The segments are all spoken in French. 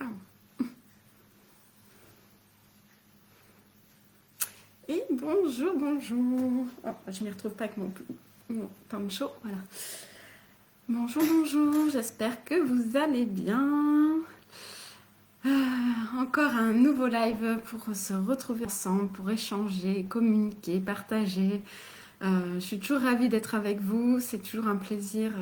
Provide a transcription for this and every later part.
Ah. Et bonjour, bonjour. Oh, je ne m'y retrouve pas avec mon poncho. Voilà. Bonjour, bonjour. J'espère que vous allez bien. Encore un nouveau live pour se retrouver ensemble, pour échanger, communiquer, partager. Je suis toujours ravie d'être avec vous. C'est toujours un plaisir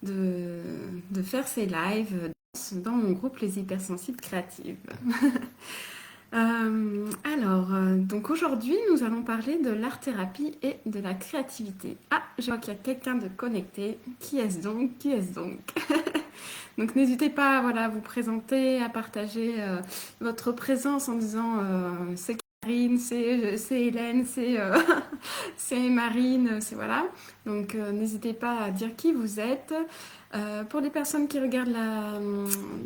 de faire ces lives dans mon groupe Les Hypersensibles Créatives. Donc aujourd'hui, nous allons parler de l'art-thérapie et de la créativité. Ah, je vois qu'il y a quelqu'un de connecté. Qui est-ce donc? Qui est-ce donc? Donc n'hésitez pas voilà, à vous présenter, à partager votre présence en disant c'est Karine, c'est Hélène, c'est Marine, c'est voilà. Donc n'hésitez pas à dire qui vous êtes. Pour les personnes qui regardent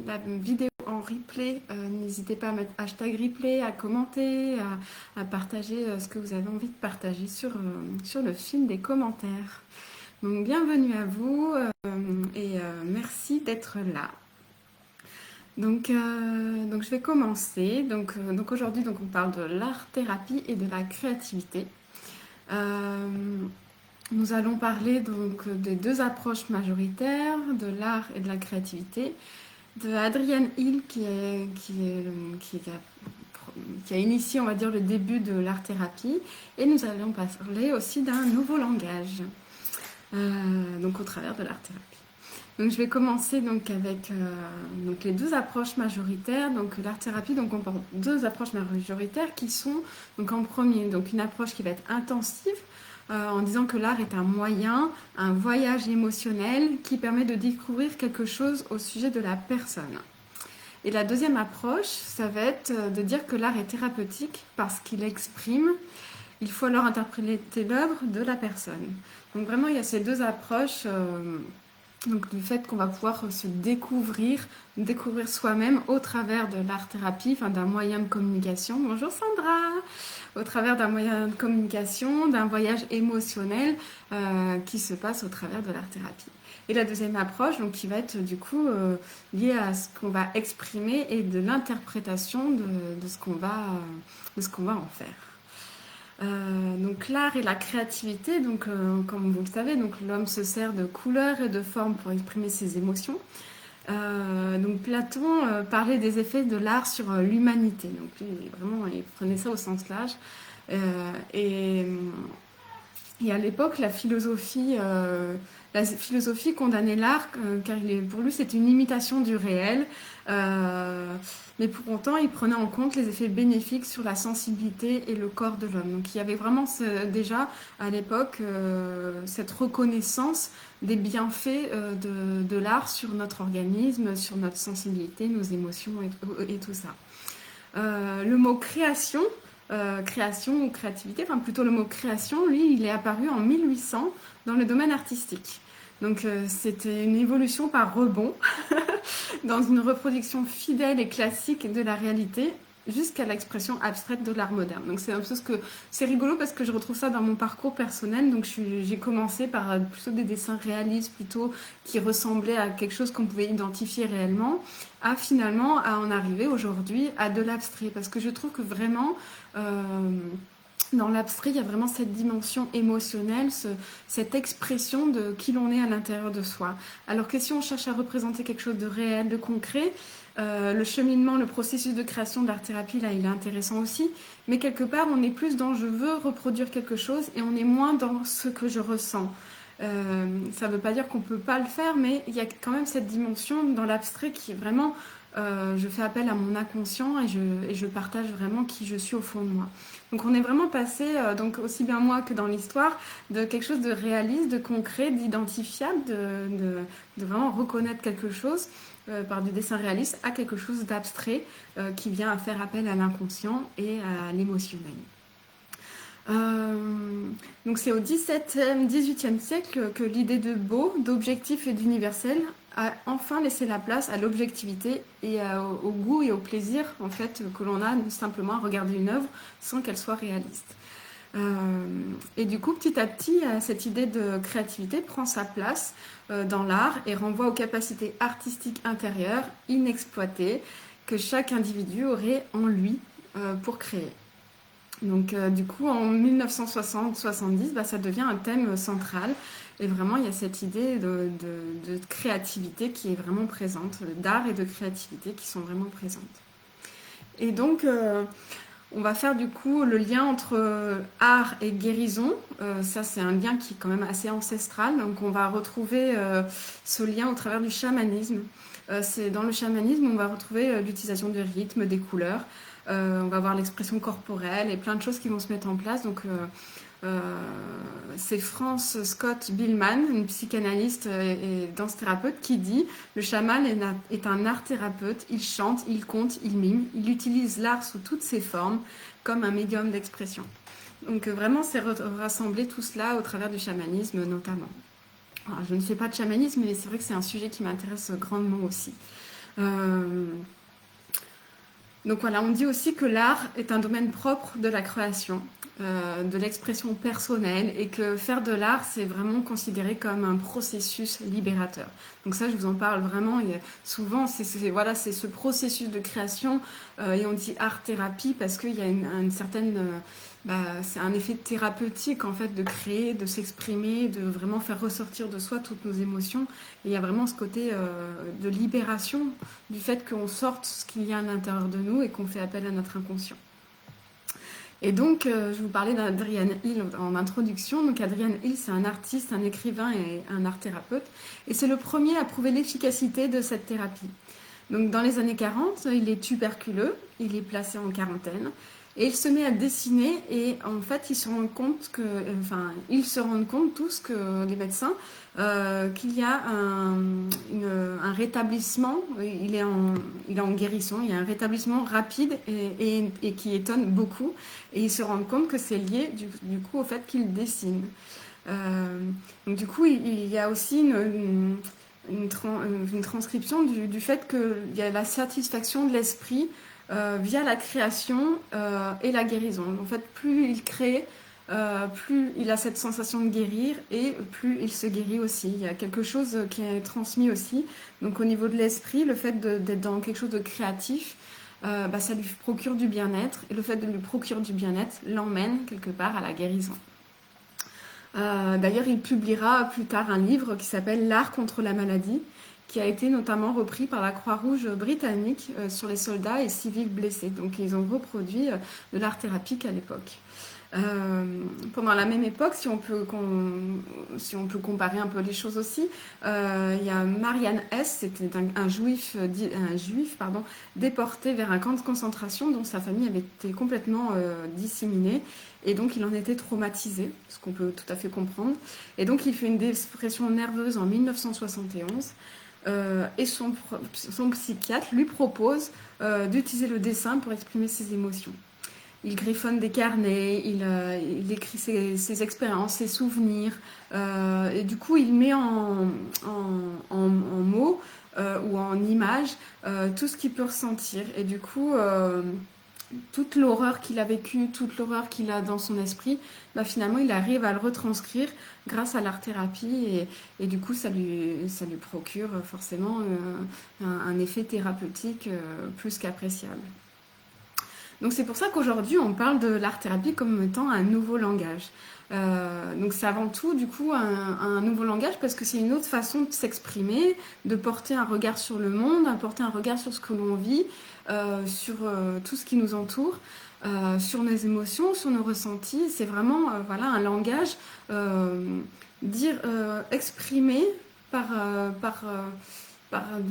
la vidéo en replay, n'hésitez pas à mettre hashtag replay, à commenter, à partager ce que vous avez envie de partager sur le fil des commentaires. Donc bienvenue à vous et merci d'être là. Donc je vais commencer. Donc aujourd'hui donc on parle de l'art-thérapie et de la créativité. Euh, Nous allons parler donc des deux approches majoritaires, de l'art et de la créativité, de Adrienne Hill qui a initié, on va dire, le début de l'art-thérapie, et nous allons parler aussi d'un nouveau langage, donc au travers de l'art-thérapie. Donc je vais commencer donc avec donc les deux approches majoritaires. Donc l'art-thérapie, donc on porte deux approches majoritaires qui sont donc en premier donc une approche qui va être intensive en disant que l'art est un moyen, un voyage émotionnel qui permet de découvrir quelque chose au sujet de la personne. Et la deuxième approche, ça va être de dire que l'art est thérapeutique parce qu'il exprime. Il faut alors interpréter l'œuvre de la personne. Donc vraiment, il y a ces deux approches. Donc du fait qu'on va pouvoir se découvrir soi-même au travers de l'art-thérapie, enfin d'un moyen de communication. Bonjour Sandra! Au travers d'un moyen de communication, d'un voyage émotionnel qui se passe au travers de l'art-thérapie. Et la deuxième approche, donc, qui va être du coup liée à ce qu'on va exprimer et de l'interprétation de ce qu'on va en faire. Donc l'art et la créativité, donc comme vous le savez, donc l'homme se sert de couleurs et de formes pour exprimer ses émotions. Donc Platon parlait des effets de l'art sur l'humanité. Donc lui, vraiment, il prenait ça au sens large. Et à l'époque, la philosophie condamnait l'art car pour lui c'était une imitation du réel. Mais pour autant, il prenait en compte les effets bénéfiques sur la sensibilité et le corps de l'homme. Donc il y avait vraiment déjà à l'époque cette reconnaissance des bienfaits de l'art sur notre organisme, sur notre sensibilité, nos émotions et tout ça. Le mot création ou créativité, enfin plutôt le mot création, lui, il est apparu en 1800 dans le domaine artistique. Donc c'était une évolution par rebond dans une reproduction fidèle et classique de la réalité jusqu'à l'expression abstraite de l'art moderne. Donc c'est un peu c'est rigolo parce que je retrouve ça dans mon parcours personnel. Donc j'ai commencé par plutôt des dessins réalistes, plutôt qui ressemblaient à quelque chose qu'on pouvait identifier réellement, à finalement à en arriver aujourd'hui à de l'abstrait, parce que je trouve que vraiment dans l'abstrait, il y a vraiment cette dimension émotionnelle, cette expression de qui l'on est à l'intérieur de soi. Alors que si on cherche à représenter quelque chose de réel, de concret, le cheminement, le processus de création de l'art-thérapie, là, il est intéressant aussi. Mais quelque part, on est plus dans je veux reproduire quelque chose et on est moins dans ce que je ressens. Ça ne veut pas dire qu'on ne peut pas le faire, mais il y a quand même cette dimension dans l'abstrait qui est vraiment je fais appel à mon inconscient et je partage vraiment qui je suis au fond de moi. Donc on est vraiment passé, donc aussi bien moi que dans l'histoire, de quelque chose de réaliste, de concret, d'identifiable, de vraiment reconnaître quelque chose par du dessin réaliste à quelque chose d'abstrait qui vient à faire appel à l'inconscient et à l'émotionnel. Donc c'est au XVIIe, XVIIIe siècle que l'idée de beau, d'objectif et d'universel a enfin laissé la place à l'objectivité et au goût et au plaisir en fait que l'on a simplement à regarder une œuvre sans qu'elle soit réaliste. Et du coup, petit à petit, cette idée de créativité prend sa place dans l'art et renvoie aux capacités artistiques intérieures inexploitées que chaque individu aurait en lui pour créer. Donc du coup, en 1960-70, ça devient un thème central. Et vraiment, il y a cette idée de créativité qui est vraiment présente, d'art et de créativité qui sont vraiment présentes. Et donc, on va faire du coup le lien entre art et guérison. Ça, c'est un lien qui est quand même assez ancestral. Donc, on va retrouver ce lien au travers du chamanisme. C'est dans le chamanisme, on va retrouver l'utilisation du rythme, des couleurs. On va voir l'expression corporelle et plein de choses qui vont se mettre en place. Donc, c'est France Scott Billman, une psychanalyste et danse-thérapeute, qui dit: le chaman est un art-thérapeute, il chante, il conte, il mime, il utilise l'art sous toutes ses formes comme un médium d'expression. Donc vraiment, c'est rassembler tout cela au travers du chamanisme notamment. Alors, je ne fais pas de chamanisme, mais c'est vrai que c'est un sujet qui m'intéresse grandement aussi. Donc voilà, on dit aussi que l'art est un domaine propre de la création, de l'expression personnelle, et que faire de l'art, c'est vraiment considéré comme un processus libérateur. Donc ça, je vous en parle vraiment. Et souvent, voilà, c'est ce processus de création, et on dit art-thérapie parce qu'il y a une certaine... c'est un effet thérapeutique en fait de créer, de s'exprimer, de vraiment faire ressortir de soi toutes nos émotions. Et il y a vraiment ce côté de libération du fait qu'on sorte ce qu'il y a à l'intérieur de nous et qu'on fait appel à notre inconscient. Et donc, je vous parlais d'Adrian Hill en introduction. Donc, Adrian Hill, c'est un artiste, un écrivain et un art-thérapeute. Et c'est le premier à prouver l'efficacité de cette thérapie. Donc, dans les années 40, il est tuberculeux, il est placé en quarantaine. Et il se met à dessiner et en fait, ils se rendent compte tous que les médecins, qu'il y a un rétablissement, il est en guérison, il y a un rétablissement rapide et qui étonne beaucoup. Et ils se rendent compte que c'est lié du coup au fait qu'il dessine. Donc du coup, il y a aussi une transcription du fait qu'il y a la satisfaction de l'esprit via la création et la guérison. En fait, plus il crée, plus il a cette sensation de guérir et plus il se guérit aussi. Il y a quelque chose qui est transmis aussi. Donc au niveau de l'esprit, le fait d'être dans quelque chose de créatif, ça lui procure du bien-être. Et le fait de lui procurer du bien-être l'emmène quelque part à la guérison. D'ailleurs, il publiera plus tard un livre qui s'appelle L'art contre la maladie, qui a été notamment repris par la Croix-Rouge britannique sur les soldats et civils blessés. Donc ils ont reproduit de l'art thérapie à l'époque. Pendant la même époque, si on peut comparer un peu les choses aussi, il y a Marianne Hess, c'était un juif déporté vers un camp de concentration dont sa famille avait été complètement disséminée. Et donc, il en était traumatisé, ce qu'on peut tout à fait comprendre. Et donc, il fait une dépression nerveuse en 1971. Et son psychiatre lui propose d'utiliser le dessin pour exprimer ses émotions. Il griffonne des carnets, il écrit ses expériences, ses souvenirs. Et du coup, il met en mots ou en images tout ce qu'il peut ressentir. Et du coup... toute l'horreur qu'il a vécue, toute l'horreur qu'il a dans son esprit, finalement, il arrive à le retranscrire grâce à l'art-thérapie et du coup, ça lui procure forcément un effet thérapeutique plus qu'appréciable. Donc c'est pour ça qu'aujourd'hui, on parle de l'art-thérapie comme étant un nouveau langage. Donc c'est avant tout du coup un nouveau langage parce que c'est une autre façon de s'exprimer, de porter un regard sur le monde, de porter un regard sur ce que l'on vit, sur tout ce qui nous entoure, sur nos émotions, sur nos ressentis. C'est vraiment un langage exprimé par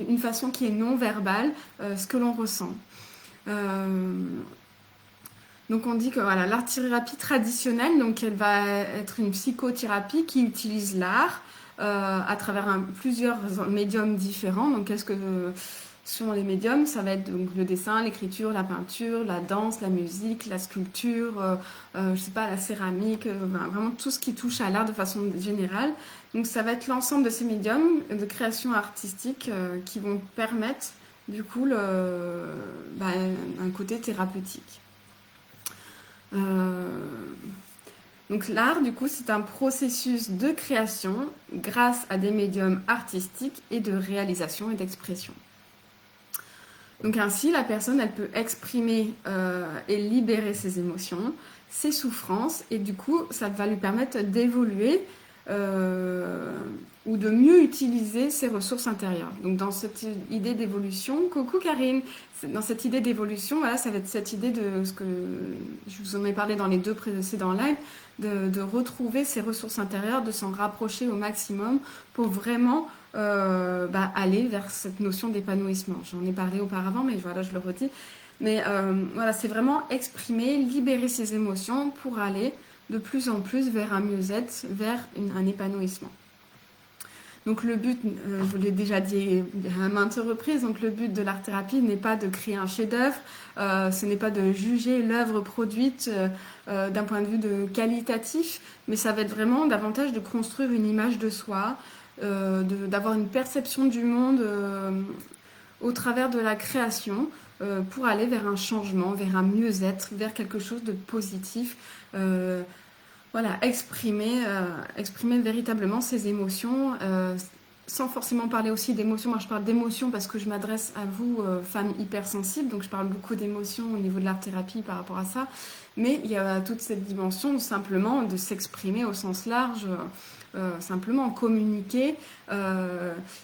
une façon qui est non verbale, ce que l'on ressent. Donc on dit que l'art-thérapie traditionnelle, donc elle va être une psychothérapie qui utilise l'art à travers plusieurs médiums différents. Donc qu'est-ce que sont les médiums? Ça va être donc le dessin, l'écriture, la peinture, la danse, la musique, la sculpture, la céramique, vraiment tout ce qui touche à l'art de façon générale. Donc ça va être l'ensemble de ces médiums de création artistique qui vont permettre du coup un côté thérapeutique. Donc l'art, du coup, c'est un processus de création grâce à des médiums artistiques et de réalisation et d'expression. Donc ainsi, la personne, elle peut exprimer et libérer ses émotions, ses souffrances, et du coup, ça va lui permettre d'évoluer ou de mieux utiliser ses ressources intérieures. Donc dans cette idée d'évolution, coucou Karine, dans cette idée d'évolution, voilà, ça va être cette idée de ce que je vous en ai parlé dans les 2 précédents lives, de retrouver ses ressources intérieures, de s'en rapprocher au maximum pour vraiment aller vers cette notion d'épanouissement. J'en ai parlé auparavant, mais voilà, je le redis. Mais voilà, c'est vraiment exprimer, libérer ses émotions pour aller de plus en plus vers un mieux-être, vers un épanouissement. Donc le but, je vous l'ai déjà dit à maintes reprises, donc le but de l'art-thérapie n'est pas de créer un chef-d'œuvre, ce n'est pas de juger l'œuvre produite d'un point de vue qualitatif, mais ça va être vraiment davantage de construire une image de soi, d'avoir une perception du monde au travers de la création pour aller vers un changement, vers un mieux-être, vers quelque chose de positif. Voilà, exprimer véritablement ses émotions, sans forcément parler aussi d'émotions. Moi, je parle d'émotions parce que je m'adresse à vous, femmes hypersensibles, donc je parle beaucoup d'émotions au niveau de l'art-thérapie par rapport à ça. Mais il y a toute cette dimension simplement de s'exprimer au sens large, simplement communiquer,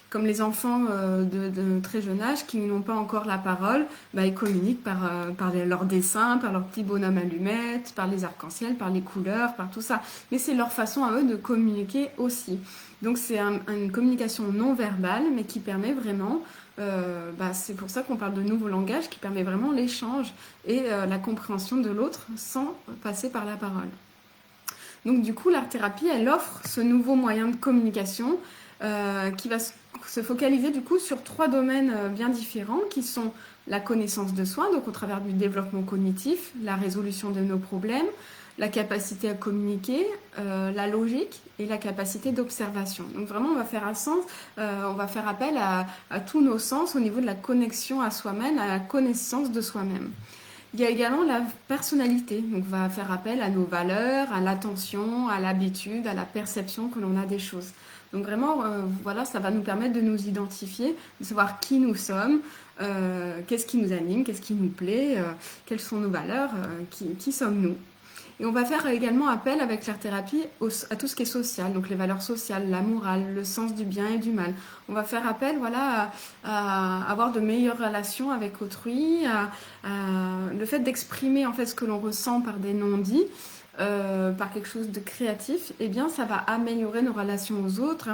comme les enfants de très jeune âge qui n'ont pas encore la parole, ils communiquent par leurs dessins, par leurs petits bonhommes allumettes, par les arcs-en-ciel, par les couleurs, par tout ça. Mais c'est leur façon à eux de communiquer aussi. Donc c'est une communication non verbale, mais qui permet vraiment, c'est pour ça qu'on parle de nouveau langage, qui permet vraiment l'échange et la compréhension de l'autre sans passer par la parole. Donc du coup, l'art-thérapie, elle offre ce nouveau moyen de communication qui va se focaliser du coup sur 3 domaines bien différents qui sont la connaissance de soi, donc au travers du développement cognitif, la résolution de nos problèmes, la capacité à communiquer, la logique et la capacité d'observation. Donc vraiment, on va faire appel à tous nos sens au niveau de la connexion à soi-même, à la connaissance de soi-même. Il y a également la personnalité, donc on va faire appel à nos valeurs, à l'attention, à l'habitude, à la perception que l'on a des choses. Donc vraiment, voilà, ça va nous permettre de nous identifier, de savoir qui nous sommes, qu'est-ce qui nous anime, qu'est-ce qui nous plaît, quelles sont nos valeurs, qui sommes-nous. Et on va faire également appel avec l'art-thérapie à tout ce qui est social, donc les valeurs sociales, la morale, le sens du bien et du mal. On va faire appel à avoir de meilleures relations avec autrui, le fait d'exprimer en fait ce que l'on ressent par des non-dits, par quelque chose de créatif, eh bien ça va améliorer nos relations aux autres,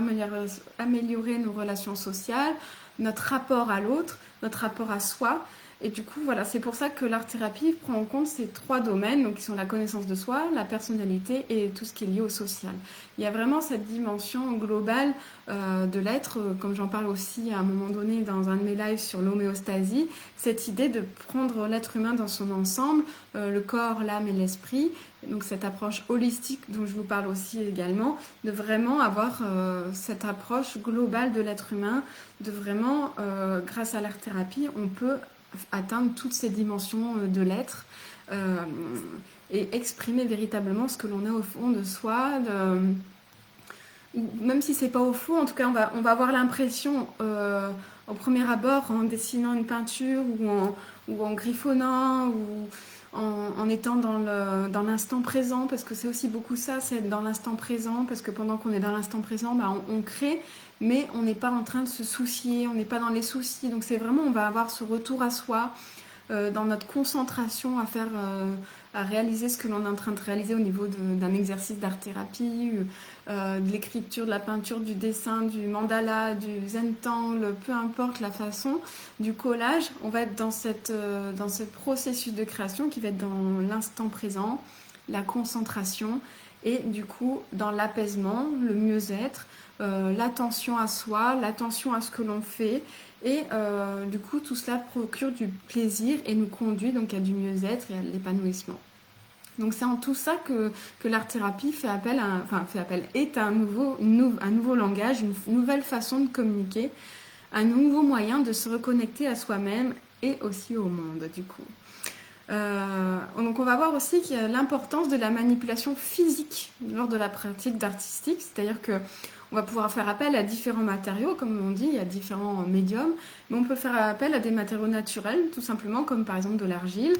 améliorer nos relations sociales, notre rapport à l'autre, notre rapport à soi. Et du coup, voilà, c'est pour ça que l'art-thérapie prend en compte ces 3 domaines, donc qui sont la connaissance de soi, la personnalité et tout ce qui est lié au social. Il y a vraiment cette dimension globale de l'être, comme j'en parle aussi à un moment donné dans un de mes lives sur l'homéostasie, cette idée de prendre l'être humain dans son ensemble, le corps, l'âme et l'esprit, donc cette approche holistique dont je vous parle aussi également, de vraiment avoir cette approche globale de l'être humain, de vraiment, grâce à l'art-thérapie, on peut atteindre toutes ces dimensions de l'être et exprimer véritablement ce que l'on a au fond de soi, même si c'est pas au fond, en tout cas on va avoir l'impression au premier abord en dessinant une peinture ou en griffonnant ou en étant dans l'instant présent, parce que c'est aussi beaucoup ça, c'est être dans l'instant présent, parce que pendant qu'on est dans l'instant présent, on crée, mais on n'est pas en train de se soucier, on n'est pas dans les soucis, donc c'est vraiment, on va avoir ce retour à soi, dans notre concentration à réaliser ce que l'on est en train de réaliser au niveau d'un exercice d'art-thérapie, de l'écriture, de la peinture, du dessin, du mandala, du zentangle, peu importe la façon, du collage, on va être dans ce processus de création qui va être dans l'instant présent, la concentration et du coup dans l'apaisement, le mieux-être, l'attention à soi, l'attention à ce que l'on fait et du coup tout cela procure du plaisir et nous conduit donc à du mieux-être et à l'épanouissement. Donc c'est en tout ça que l'art-thérapie est un nouveau langage, une nouvelle façon de communiquer, un nouveau moyen de se reconnecter à soi-même et aussi au monde du coup. Donc on va voir aussi qu'il y a l'importance de la manipulation physique lors de la pratique d'artistique, c'est-à-dire que on va pouvoir faire appel à différents matériaux, comme on dit, il y a différents médiums, mais on peut faire appel à des matériaux naturels, tout simplement, comme par exemple de l'argile.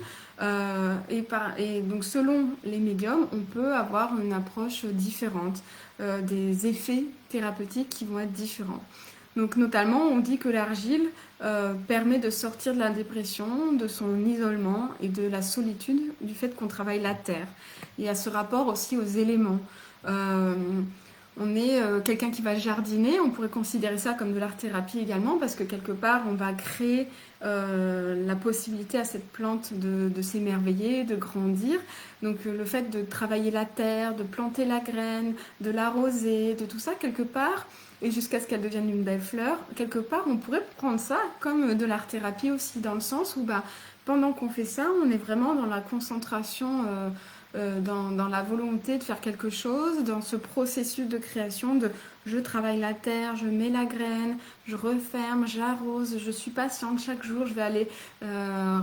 Et donc selon les médiums, on peut avoir une approche différente, des effets thérapeutiques qui vont être différents. Donc notamment, on dit que l'argile permet de sortir de la dépression, de son isolement et de la solitude du fait qu'on travaille la terre. Il y a ce rapport aussi aux éléments. Euh, on est quelqu'un qui va jardiner, on pourrait considérer ça comme de l'art-thérapie également, parce que quelque part, on va créer la possibilité à cette plante de s'émerveiller, de grandir. Donc le fait de travailler la terre, de planter la graine, de l'arroser, de tout ça, quelque part, et jusqu'à ce qu'elle devienne une belle fleur, quelque part, on pourrait prendre ça comme de l'art-thérapie aussi, dans le sens où pendant qu'on fait ça, on est vraiment dans la concentration, dans la volonté de faire quelque chose, dans ce processus de création de je travaille la terre, je mets la graine, je referme, j'arrose, je suis patiente chaque jour, je vais aller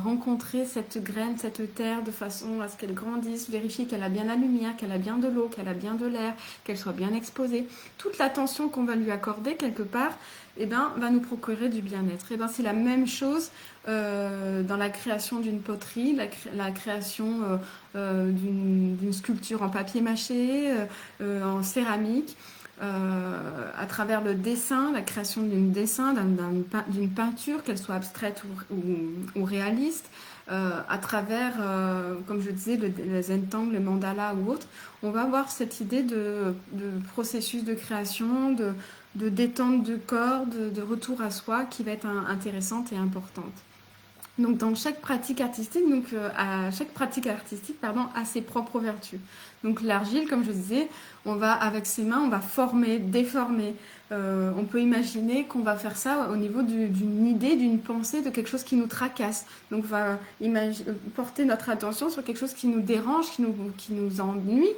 rencontrer cette graine, cette terre de façon à ce qu'elle grandisse, vérifier qu'elle a bien la lumière, qu'elle a bien de l'eau, qu'elle a bien de l'air, qu'elle soit bien exposée. Toute l'attention qu'on va lui accorder quelque part, va nous procurer du bien-être. C'est la même chose dans la création d'une poterie, la création d'une sculpture en papier mâché, en céramique, à travers le dessin, la création d'un dessin, d'une peinture, qu'elle soit abstraite ou réaliste, à travers, comme je disais, le zentangle, le mandala ou autre, on va avoir cette idée de processus de création, de détente du corps, de retour à soi qui va être intéressante et importante. Donc dans chaque pratique artistique, chaque pratique artistique, a ses propres vertus. Donc l'argile, comme je disais, on va avec ses mains, on va former, déformer. On peut imaginer qu'on va faire ça au niveau d'une idée, d'une pensée, de quelque chose qui nous tracasse. Donc on va porter notre attention sur quelque chose qui nous dérange, qui nous ennuie,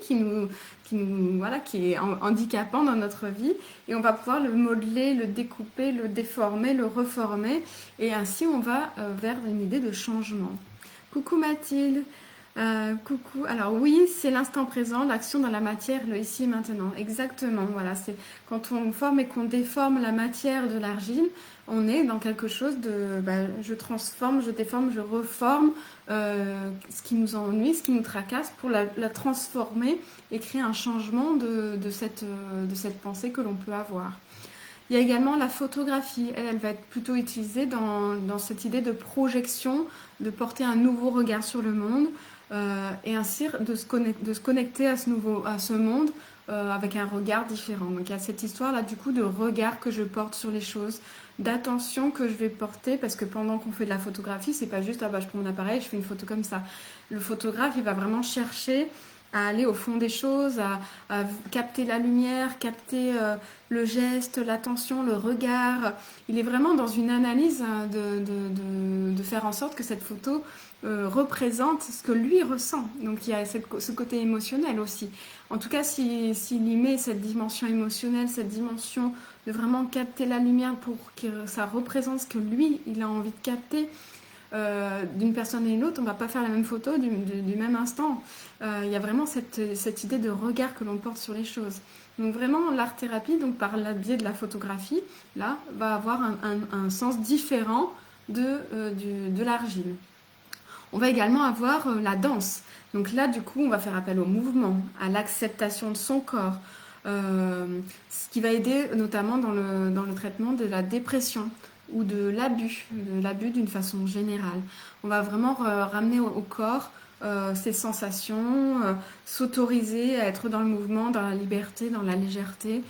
qui est handicapant dans notre vie, et on va pouvoir le modeler, le découper, le déformer, le reformer, et ainsi on va vers une idée de changement. Coucou Mathilde. Coucou. Alors oui, c'est l'instant présent, l'action dans la matière, le ici et maintenant. Exactement. Voilà, c'est quand on forme et qu'on déforme la matière de l'argile, on est dans quelque chose de, je transforme, je déforme, je reforme ce qui nous ennuie, ce qui nous tracasse, pour la transformer et créer un changement de cette pensée que l'on peut avoir. Il y a également la photographie. Elle va être plutôt utilisée dans cette idée de projection, de porter un nouveau regard sur le monde, et ainsi de se connecter à ce monde avec un regard différent. Donc il y a cette histoire-là du coup de regard que je porte sur les choses, d'attention que je vais porter, parce que pendant qu'on fait de la photographie, c'est pas juste je prends mon appareil, je fais une photo comme ça. Le photographe, il va vraiment chercher à aller au fond des choses, à capter la lumière, capter le geste, l'attention, le regard. Il est vraiment dans une analyse de faire en sorte que cette photo représente ce que lui ressent. Donc il y a ce côté émotionnel aussi. En tout cas, s'il y met cette dimension émotionnelle, cette dimension de vraiment capter la lumière pour que ça représente ce que lui, il a envie de capter, d'une personne à une autre, on ne va pas faire la même photo du même instant. Il y a vraiment cette idée de regard que l'on porte sur les choses. Donc vraiment, l'art-thérapie, donc par le biais de la photographie, là, va avoir un sens différent de l'argile. On va également avoir la danse. Donc là, du coup, on va faire appel au mouvement, à l'acceptation de son corps, ce qui va aider notamment dans le traitement de la dépression ou de l'abus d'une façon générale. On va vraiment ramener au corps ces sensations, s'autoriser à être dans le mouvement, dans la liberté, dans la légèreté.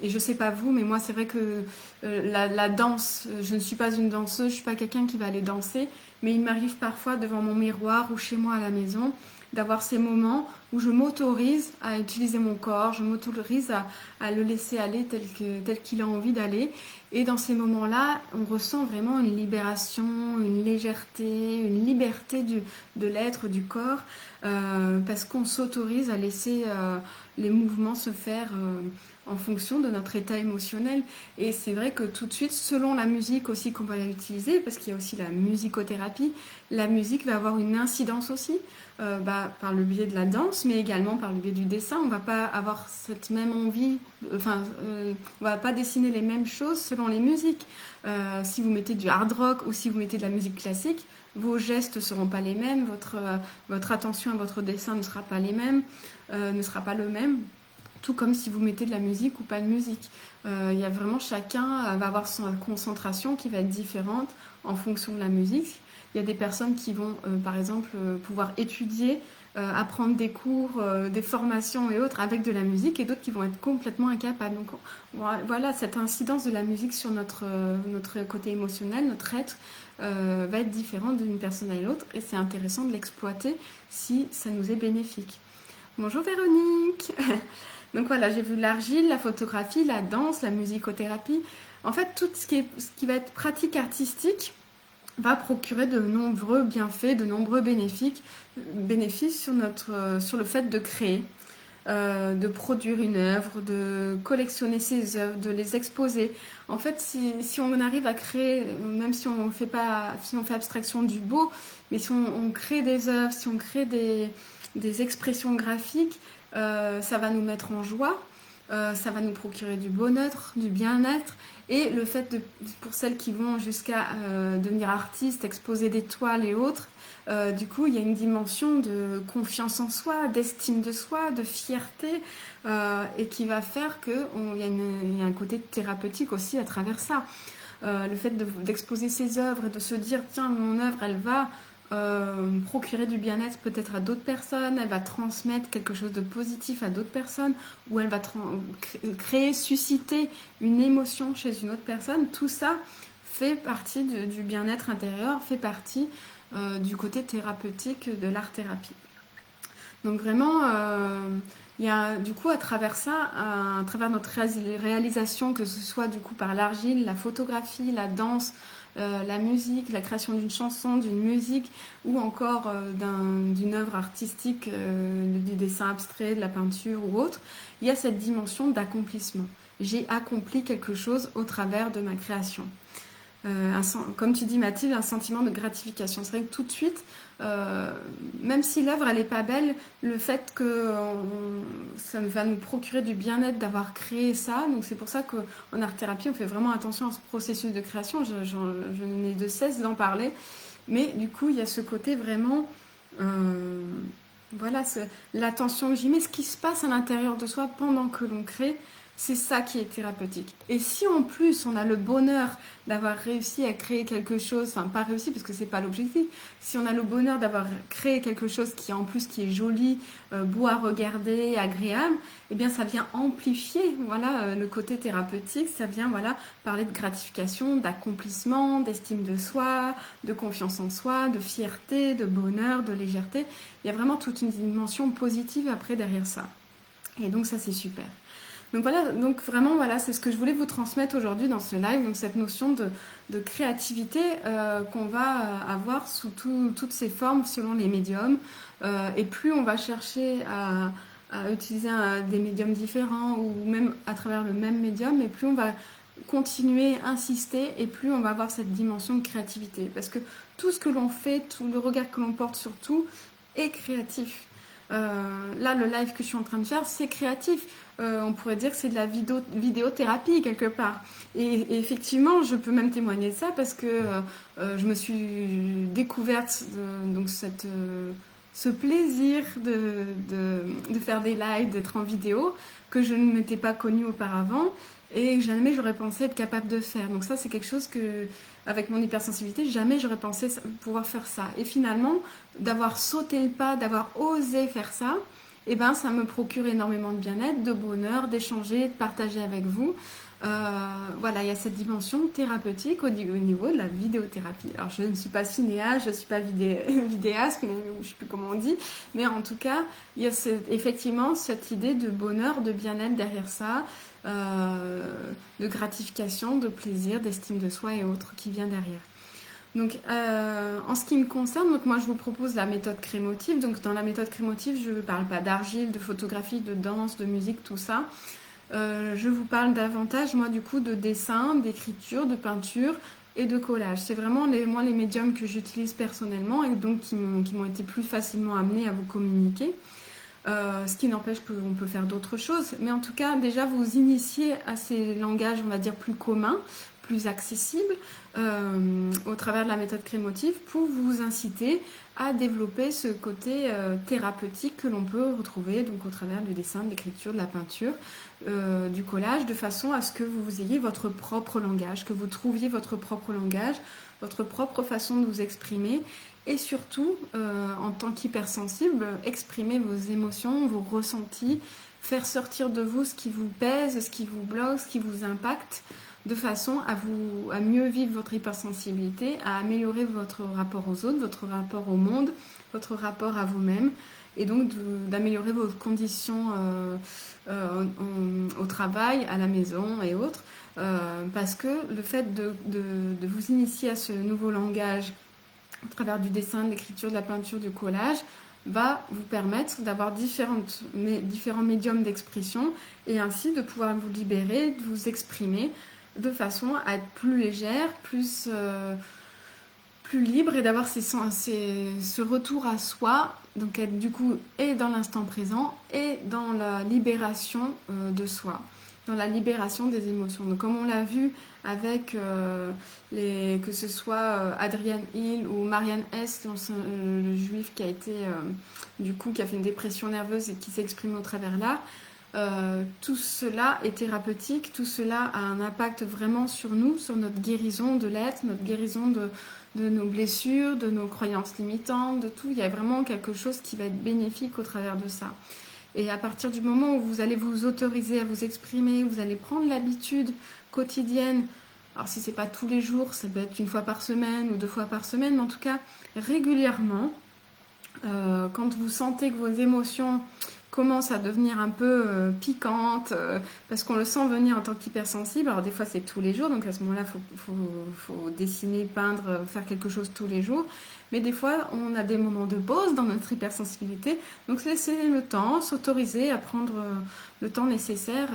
Et je sais pas vous, mais moi c'est vrai que la danse, je ne suis pas une danseuse, je suis pas quelqu'un qui va aller danser, mais il m'arrive parfois devant mon miroir ou chez moi à la maison d'avoir ces moments où je m'autorise à utiliser mon corps, je m'autorise à le laisser aller tel qu'il a envie d'aller. Et dans ces moments-là, on ressent vraiment une libération, une légèreté, une liberté de l'être, du corps, parce qu'on s'autorise à laisser les mouvements se faire en fonction de notre état émotionnel. Et c'est vrai que tout de suite, selon la musique aussi qu'on va utiliser, parce qu'il y a aussi la musicothérapie, la musique va avoir une incidence aussi, par le biais de la danse, mais également par le biais du dessin. On va pas avoir cette même envie, on va pas dessiner les mêmes choses selon les musiques. Si vous mettez du hard rock ou si vous mettez de la musique classique, vos gestes ne seront pas les mêmes, votre attention à votre dessin ne sera pas les mêmes, ne sera pas le même, tout comme si vous mettez de la musique ou pas de musique. Il y a vraiment chacun va avoir son concentration qui va être différente en fonction de la musique. Il y a des personnes qui vont, par exemple, pouvoir étudier, apprendre des cours, des formations et autres avec de la musique, et d'autres qui vont être complètement incapables. Donc voilà, cette incidence de la musique sur notre côté émotionnel, notre être, va être différente d'une personne à l'autre, et c'est intéressant de l'exploiter si ça nous est bénéfique. Bonjour Véronique. Donc voilà, j'ai vu l'argile, la photographie, la danse, la musicothérapie. En fait, tout ce qui va être pratique artistique va procurer de nombreux bienfaits, de nombreux bénéfices sur le fait de créer, de produire une œuvre, de collectionner ses œuvres, de les exposer. En fait, si on arrive à créer, même si on fait abstraction du beau, mais si on crée des œuvres, si on crée des expressions graphiques, ça va nous mettre en joie, ça va nous procurer du bonheur, du bien-être, et le fait pour celles qui vont jusqu'à devenir artistes, exposer des toiles et autres, du coup il y a une dimension de confiance en soi, d'estime de soi, de fierté, et qui va faire qu'il y a un côté thérapeutique aussi à travers ça. Le fait d'exposer ses œuvres et de se dire tiens, mon œuvre elle va procurer du bien-être peut-être à d'autres personnes, elle va transmettre quelque chose de positif à d'autres personnes, ou elle va créer, susciter une émotion chez une autre personne. Tout ça fait partie du bien-être intérieur, fait partie du côté thérapeutique de l'art-thérapie. Donc vraiment, il y a du coup à travers ça, à travers notre réalisation, que ce soit du coup par l'argile, la photographie, la danse, la musique, la création d'une chanson, d'une musique, ou encore d'une œuvre artistique, du dessin abstrait, de la peinture ou autre, il y a cette dimension d'accomplissement. J'ai accompli quelque chose au travers de ma création. Comme tu dis Mathilde, un sentiment de gratification. C'est vrai que tout de suite, même si l'œuvre elle est pas belle, le fait que ça va nous procurer du bien-être d'avoir créé ça. Donc c'est pour ça qu'en art-thérapie on fait vraiment attention à ce processus de création. Je n'ai de cesse d'en parler, mais du coup il y a ce côté vraiment voilà, l'attention que j'y mets, ce qui se passe à l'intérieur de soi pendant que l'on crée. C'est ça qui est thérapeutique. Et si en plus on a le bonheur d'avoir réussi à créer quelque chose, enfin pas réussi parce que c'est pas l'objectif, si on a le bonheur d'avoir créé quelque chose qui en plus qui est joli, beau à regarder, agréable, eh bien ça vient amplifier le côté thérapeutique, ça vient parler de gratification, d'accomplissement, d'estime de soi, de confiance en soi, de fierté, de bonheur, de légèreté. Il y a vraiment toute une dimension positive après derrière ça. Et donc ça c'est super. Donc vraiment c'est ce que je voulais vous transmettre aujourd'hui dans ce live, donc cette notion de créativité qu'on va avoir sous toutes ses formes selon les médiums, et plus on va chercher à utiliser des médiums différents ou même à travers le même médium, et plus on va continuer, insister, et plus on va avoir cette dimension de créativité, parce que tout ce que l'on fait, tout le regard que l'on porte sur tout est créatif. Là, le live que je suis en train de faire, c'est créatif. On pourrait dire que c'est de la vidéothérapie quelque part. Et effectivement, je peux même témoigner de ça parce que je me suis découverte ce plaisir de faire des lives, d'être en vidéo, que je ne m'étais pas connue auparavant et que jamais j'aurais pensé être capable de faire. Donc ça, c'est quelque chose que, avec mon hypersensibilité, jamais j'aurais pensé pouvoir faire ça. Et finalement, d'avoir sauté le pas, d'avoir osé faire ça, et ça me procure énormément de bien-être, de bonheur, d'échanger, de partager avec vous. Il y a cette dimension thérapeutique au niveau de la vidéothérapie. Alors je ne suis pas cinéaste, je ne suis pas vidéaste, je ne sais plus comment on dit, mais en tout cas, il y a effectivement cette idée de bonheur, de bien-être derrière ça, de gratification, de plaisir, d'estime de soi et autres qui vient derrière. Donc, en ce qui me concerne, moi je vous propose la méthode crémotive. Donc, dans la méthode crémotive, je ne parle pas d'argile, de photographie, de danse, de musique, tout ça. je vous parle davantage, moi, du coup, de dessin, d'écriture, de peinture et de collage. C'est vraiment moi, les médiums que j'utilise personnellement et donc qui m'ont été plus facilement amenés à vous communiquer. Ce qui n'empêche qu'on peut faire d'autres choses. Mais en tout cas, déjà, vous initier à ces langages, on va dire, plus communs, plus accessibles, au travers de la méthode crémotive, pour vous inciter à développer ce côté thérapeutique que l'on peut retrouver donc au travers du dessin, de l'écriture, de la peinture, du collage, de façon à ce que vous ayez votre propre langage, que vous trouviez votre propre langage, votre propre façon de vous exprimer. Et surtout, en tant qu'hypersensible, exprimer vos émotions, vos ressentis, faire sortir de vous ce qui vous pèse, ce qui vous bloque, ce qui vous impacte, de façon à mieux vivre votre hypersensibilité, à améliorer votre rapport aux autres, votre rapport au monde, votre rapport à vous-même, et donc d'améliorer vos conditions au travail, à la maison et autres, parce que le fait de vous initier à ce nouveau langage, à travers du dessin, de l'écriture, de la peinture, du collage, va vous permettre d'avoir différents médiums d'expression et ainsi de pouvoir vous libérer, de vous exprimer de façon à être plus légère, plus libre et d'avoir ce retour à soi, donc être du coup et dans l'instant présent et dans la libération de soi, dans la libération des émotions. Donc comme on l'a vu avec que ce soit Adrian Hill ou Marianne Hess, le juif qui a été qui a fait une dépression nerveuse et qui s'exprime au travers là, tout cela est thérapeutique, tout cela a un impact vraiment sur nous, sur notre guérison de l'être, notre guérison de nos blessures, de nos croyances limitantes, de tout. Il y a vraiment quelque chose qui va être bénéfique au travers de ça. Et à partir du moment où vous allez vous autoriser à vous exprimer, vous allez prendre l'habitude quotidienne, alors si c'est pas tous les jours, ça peut être 1 fois par semaine ou 2 fois par semaine, mais en tout cas régulièrement, quand vous sentez que vos émotions commencent à devenir un peu piquantes, parce qu'on le sent venir en tant qu'hypersensible. Alors des fois c'est tous les jours, donc à ce moment-là faut dessiner, peindre, faire quelque chose tous les jours. Mais des fois on a des moments de pause dans notre hypersensibilité, donc laisser le temps, s'autoriser à prendre le temps nécessaire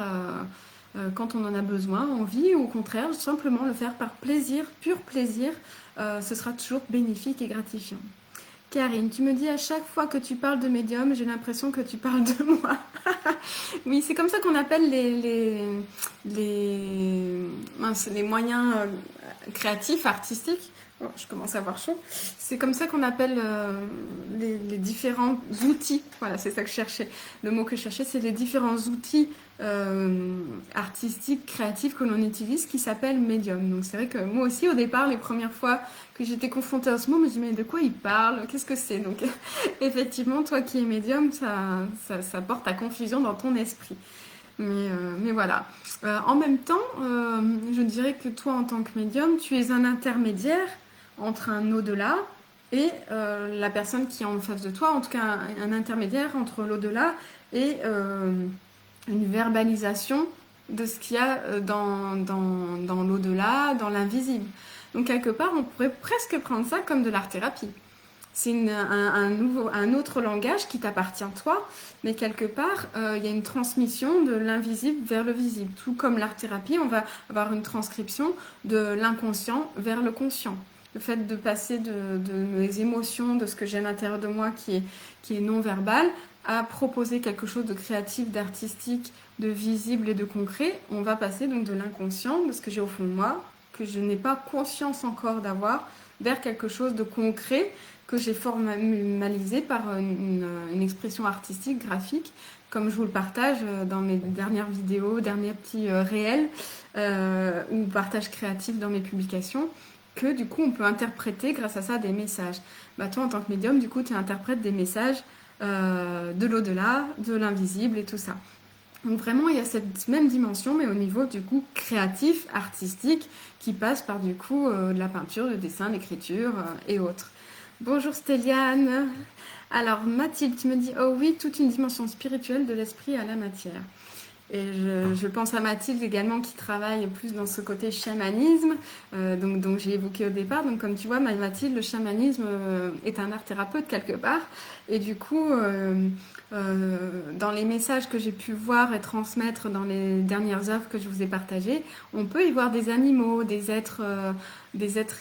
quand on en a besoin, envie, ou au contraire simplement le faire par plaisir, pur plaisir, ce sera toujours bénéfique et gratifiant. Karine, tu me dis à chaque fois que tu parles de médium, j'ai l'impression que tu parles de moi. Oui, c'est comme ça qu'on appelle les moyens créatifs, artistiques. Oh, je commence à avoir chaud. C'est comme ça qu'on appelle les différents outils. Voilà, c'est ça que je cherchais. Le mot que je cherchais, c'est les différents outils artistiques, créatifs que l'on utilise qui s'appellent médium. Donc c'est vrai que moi aussi, au départ, les premières fois que j'étais confrontée à ce mot, je me disais, mais de quoi il parle? Qu'est-ce que c'est? Donc effectivement, toi qui es médium, ça porte à confusion dans ton esprit. Mais voilà. En même temps, je dirais que toi, en tant que médium, tu es un intermédiaire entre un au-delà et la personne qui est en face de toi, en tout cas un intermédiaire entre l'au-delà et une verbalisation de ce qu'il y a dans l'au-delà, dans l'invisible. Donc quelque part, on pourrait presque prendre ça comme de l'art-thérapie. C'est un autre langage qui t'appartient toi, mais quelque part, il y a une transmission de l'invisible vers le visible. Tout comme l'art-thérapie, on va avoir une transcription de l'inconscient vers le conscient. Le fait de passer de mes émotions, de ce que j'ai à l'intérieur de moi qui est non-verbal, à proposer quelque chose de créatif, d'artistique, de visible et de concret, on va passer donc de l'inconscient, de ce que j'ai au fond de moi, que je n'ai pas conscience encore d'avoir, vers quelque chose de concret que j'ai formalisé par une expression artistique, graphique, comme je vous le partage dans mes dernières vidéos, derniers petits réels ou partage créatif dans mes publications, que du coup on peut interpréter grâce à ça des messages. Bah, toi en tant que médium, du coup tu interprètes des messages de l'au-delà, de l'invisible et tout ça. Donc vraiment, il y a cette même dimension, mais au niveau du coup créatif, artistique, qui passe par du coup de la peinture, le dessin, l'écriture et autres. Bonjour Stéliane. Alors Mathilde, tu me dis, oh oui, toute une dimension spirituelle de l'esprit à la matière. Et je pense à Mathilde également qui travaille plus dans ce côté chamanisme, donc j'ai évoqué au départ. Donc comme tu vois, Mathilde, le chamanisme est un art thérapeute quelque part. Et du coup, dans les messages que j'ai pu voir et transmettre dans les dernières œuvres que je vous ai partagées, on peut y voir des animaux, des êtres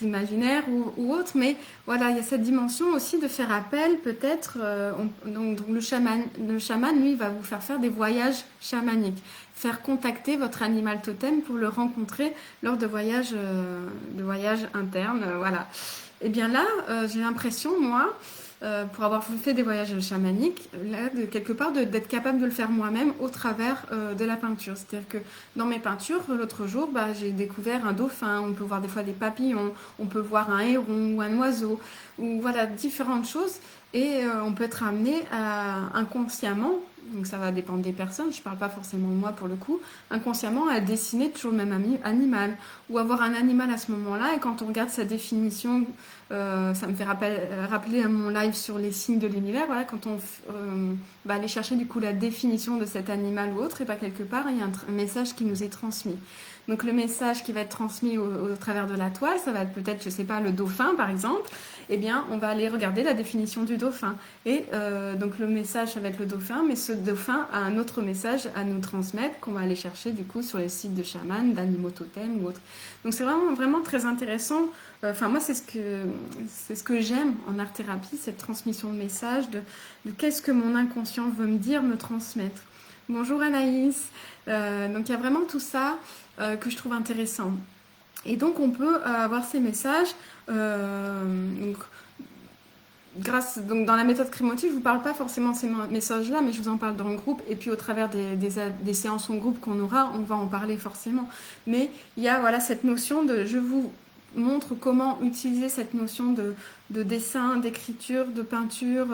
imaginaires ou autres. Mais voilà, il y a cette dimension aussi de faire appel peut-être. Donc le chaman, lui, va vous faire des voyages chamaniques, faire contacter votre animal totem pour le rencontrer lors de voyages internes. Voilà. Et bien là, j'ai l'impression, moi, pour avoir fait des voyages chamaniques, là, quelque part, d'être capable de le faire moi-même au travers de la peinture. C'est-à-dire que dans mes peintures, l'autre jour, j'ai découvert un dauphin, on peut voir des fois des papillons, on peut voir un héron ou un oiseau, ou voilà, différentes choses. Et on peut être amené à, inconsciemment, donc ça va dépendre des personnes, je ne parle pas forcément de moi pour le coup, inconsciemment à dessiner toujours le même animal, ou avoir un animal à ce moment-là, et quand on regarde sa définition, ça me fait rappeler à mon live sur les signes de l'univers, voilà, quand on va aller chercher du coup la définition de cet animal ou autre, et pas quelque part, il y a un message qui nous est transmis. Donc le message qui va être transmis au travers de la toile, ça va être peut-être, je sais pas, le dauphin par exemple, eh bien on va aller regarder la définition du dauphin. Et donc le message ça va être le dauphin, mais ce dauphin a un autre message à nous transmettre qu'on va aller chercher du coup sur les sites de chamans, d'animaux totems ou autres. Donc c'est vraiment, vraiment très intéressant. Enfin moi c'est ce que j'aime en art thérapie, cette transmission de messages, de qu'est-ce que mon inconscient veut me dire, me transmettre. Bonjour Anaïs. Donc il y a vraiment tout ça que je trouve intéressant. Et donc on peut avoir ces messages. Donc, donc dans la méthode crémotive, je ne vous parle pas forcément de ces messages-là, mais je vous en parle dans le groupe. Et puis au travers des séances en groupe qu'on aura, on va en parler forcément. Mais il y a voilà, cette notion de je vous montre comment utiliser cette notion de dessin, d'écriture, de peinture,